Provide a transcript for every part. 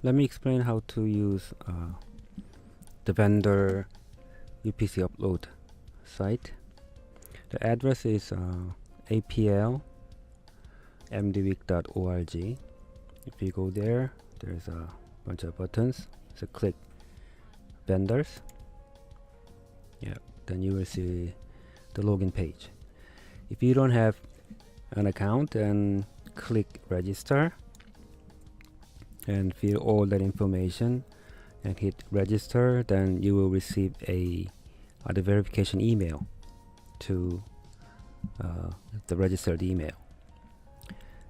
Let me explain how to use the Vendor UPC Upload site. The address is aplmdweek.org. If you go there, there's a bunch of buttons. So click Vendors. Yeah, then you will see the login page. If you don't have an account, then click Register and fill all that information and hit register. Then you will receive the verification email to the registered email.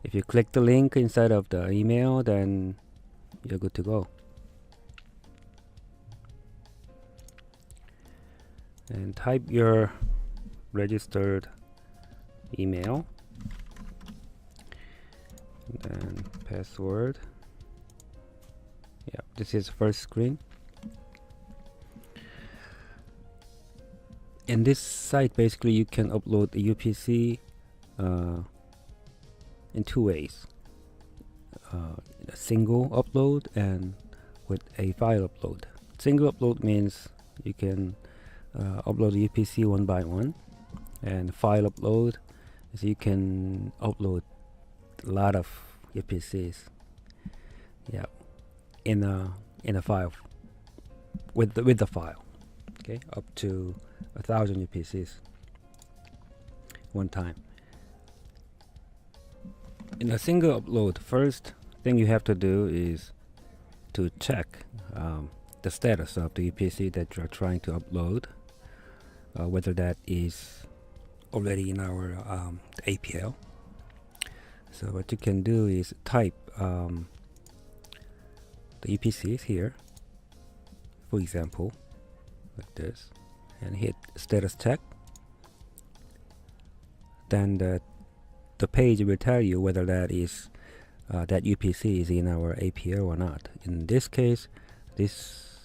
If you click the link inside of the email, then you're good to go. And type your registered email and then password. Yeah, this is first screen. In this site, basically, you can upload the UPC in two ways: a single upload and with a file upload. Single upload means you can upload the UPC one by one, and file upload is you can upload a lot of UPCs. Yeah, in a file with the file. Okay, up to 1,000 UPCs one time. In a single upload, first thing you have to do is to check the status of the UPC that you're trying to upload, whether that is already in our APL. So what you can do is type the UPCs here, for example, like this, and hit status check. Then the page will tell you whether that is that UPC is in our APL or not. In this case, this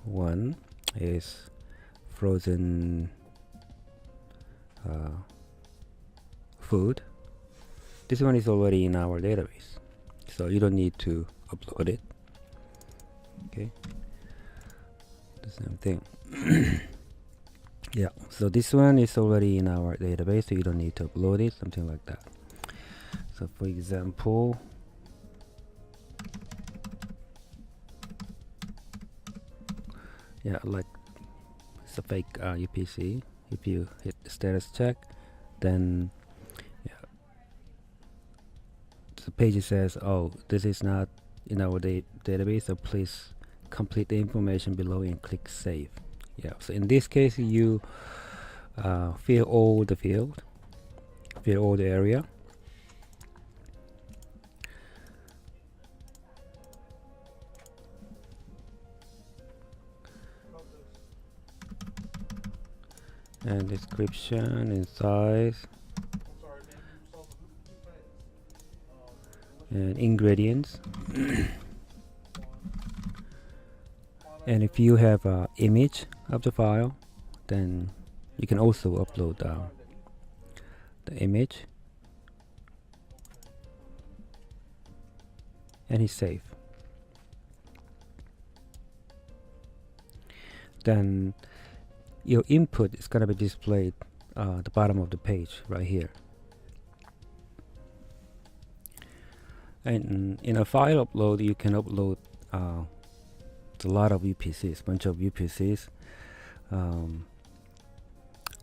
one is frozen food. This one is already in our database, so you don't need to upload it. Okay, the same thing. Yeah, so this one is already in our database, so you don't need to upload it, something like that. So for example, yeah, like it's a fake UPC. If you hit status check, then yeah, the page says, oh, this is not in our database, so please complete the information below and click save. Yeah, so in this case, you fill all the field, fill all the area. And description and size and ingredients. And if you have an image of the file, then you can also upload the image and hit save. Then your input is going to be displayed at the bottom of the page right here. And in a file upload, you can upload a lot of UPCs, bunch of UPCs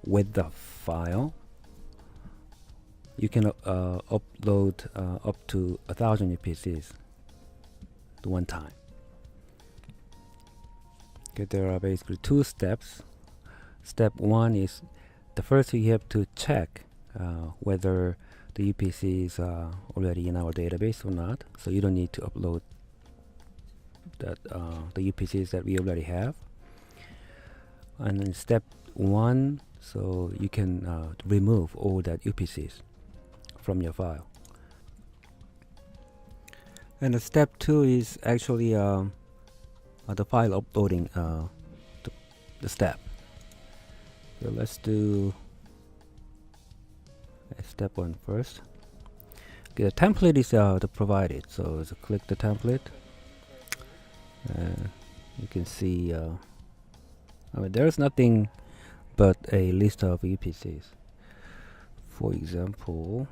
with the file. You can upload up to 1,000 UPCs at one time. Okay, there are basically two steps. Step one is the first you have to check whether the UPC is already in our database or not. So you don't need to upload that the UPCs that we already have. And then step one, so you can remove all that UPCs from your file. And the step two is actually the file uploading the step. So let's do step one first. Okay, the template is provided, so click the template You can see I mean, there's nothing but a list of UPCs. For example,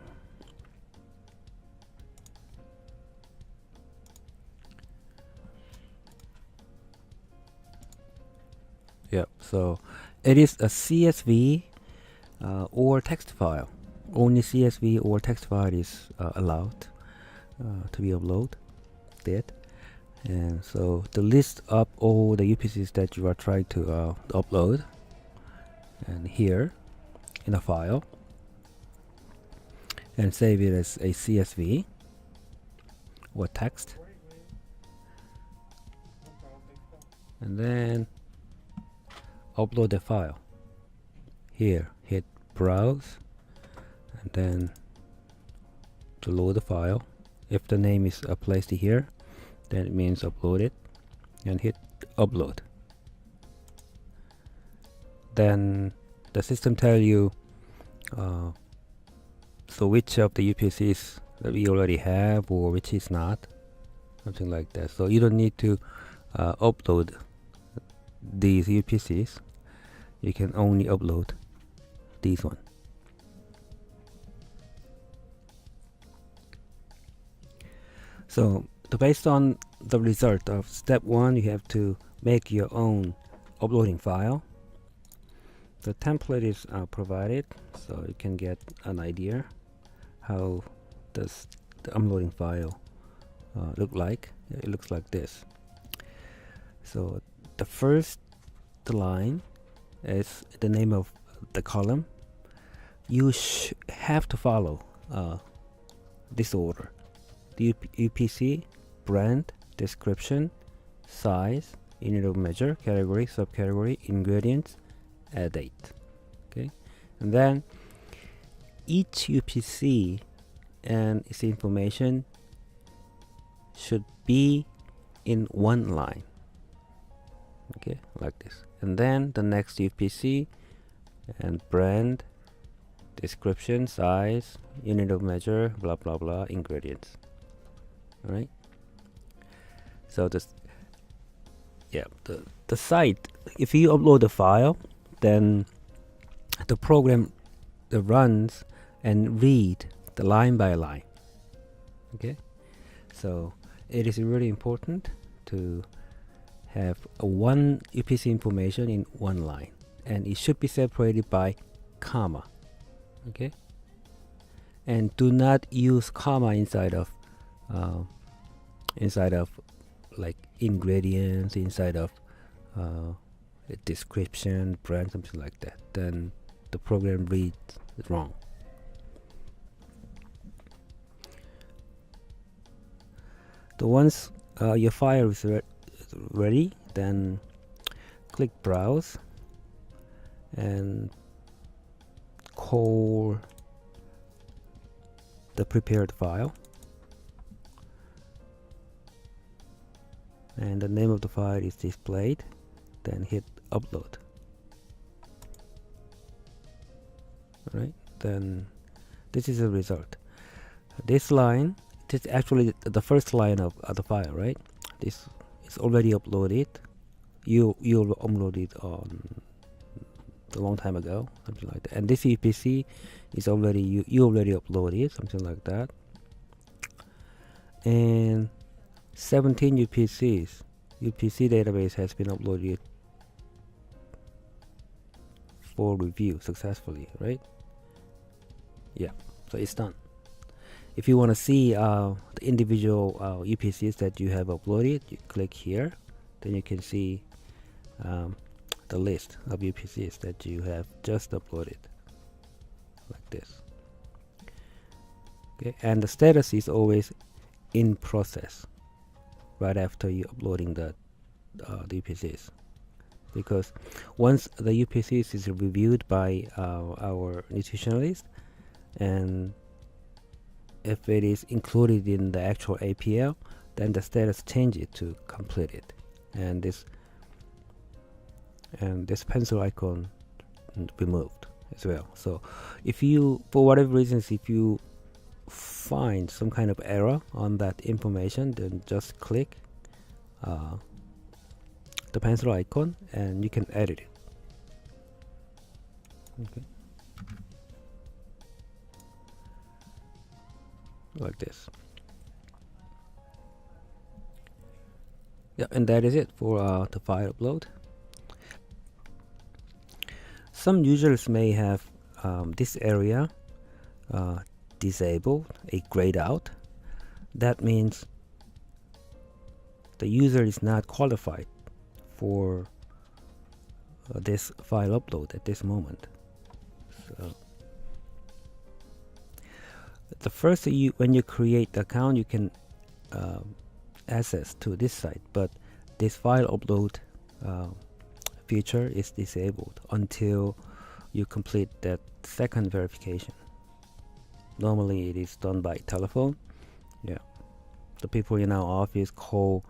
yeah, so it is a CSV or text file. Only CSV or text file is allowed to be uploaded. And so the list of all the UPCs that you are trying to upload, and here in a file, and save it as a CSV or text, and then upload the file. Here, hit browse, and then to load the file. If the name is placed here, then it means upload it, and hit upload. Then the system tell you so which of the UPCs that we already have or which is not, something like that. So you don't need to upload these UPCs. You can only upload these one. So based on the result of step 1, you have to make your own uploading file. The template is provided, so you can get an idea how does the uploading file look like. It looks like this. So the first line is the name of the column. You have to follow this order: the UPC, brand, description, size, unit of measure, category, subcategory, ingredients, add date. Okay, and then each UPC and its information should be in one line. Okay, like this. And then the next UPC and brand, description, size, unit of measure, blah blah blah, ingredients. All right. So this, yeah, the site. If you upload the file, then the program that runs and read the line by line. Okay, so it is really important to have one UPC information in one line, and it should be separated by comma. Okay, and do not use comma inside of like ingredients, inside of a description, brand, something like that. Then the program reads it wrong. So once your file is ready, then click browse and call the prepared file, and the name of the file is displayed. Then hit upload. Alright, then this is the result. This line, this is actually the first line of the file, right? This is already uploaded. You uploaded on a long time ago, something like that. And this UPC is already you already uploaded, something like that. And 17 UPCs. UPC database has been uploaded for review successfully, right? Yeah, so it's done. If you want to see the individual UPCs that you have uploaded, you click here. Then you can see the list of UPCs that you have just uploaded, like this. Okay, and the status is always in process right after you uploading the UPCs, because once the UPCs is reviewed by our nutritionalist, and if it is included in the actual APL, then the status changes to completed, and this pencil icon removed as well. So if you, for whatever reasons, if you find some kind of error on that information, then just click the pencil icon, and you can edit it. Okay. Like this. Yeah, and that is it for the file upload. Some users may have this area disabled, a grayed out. That means the user is not qualified for this file upload at this moment. So the first, when you create the account, you can access to this site, but this file upload feature is disabled until you complete that second verification. Normally it is done by telephone. Yeah, the people in our office call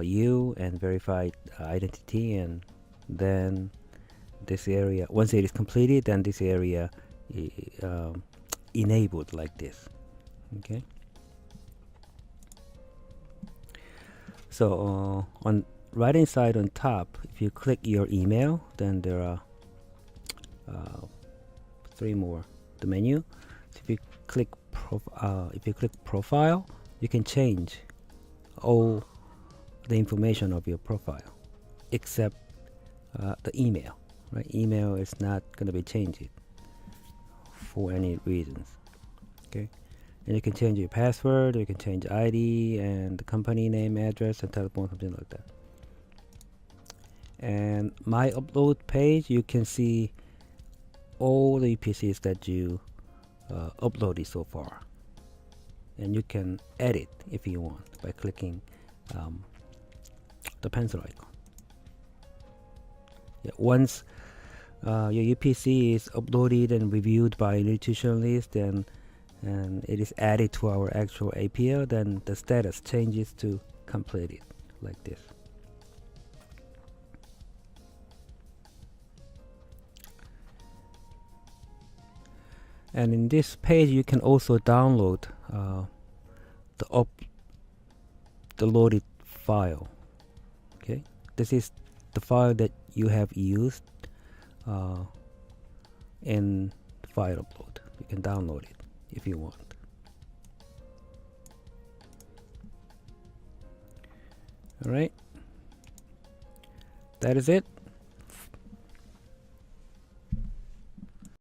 you and verify identity, and then this area, once it is completed, then this area enabled like this. Okay, so on right hand side on top, if you click your email, then there are 3 more, the menu. So if you click profile, you can change all the information of your profile except the email, right? Email is not going to be changed for any reasons. Okay, and you can change your password, you can change ID and the company name, address, and telephone, something like that. And my upload page, you can see all the UPCs that you uploaded so far, and you can edit if you want by clicking the pencil icon. Yeah, once your UPC is uploaded and reviewed by nutritionist and it is added to our actual APL, then the status changes to completed, like this. And in this page, you can also download the loaded file. Okay, this is the file that you have used in file upload. You can download it if you want. All right, that is it.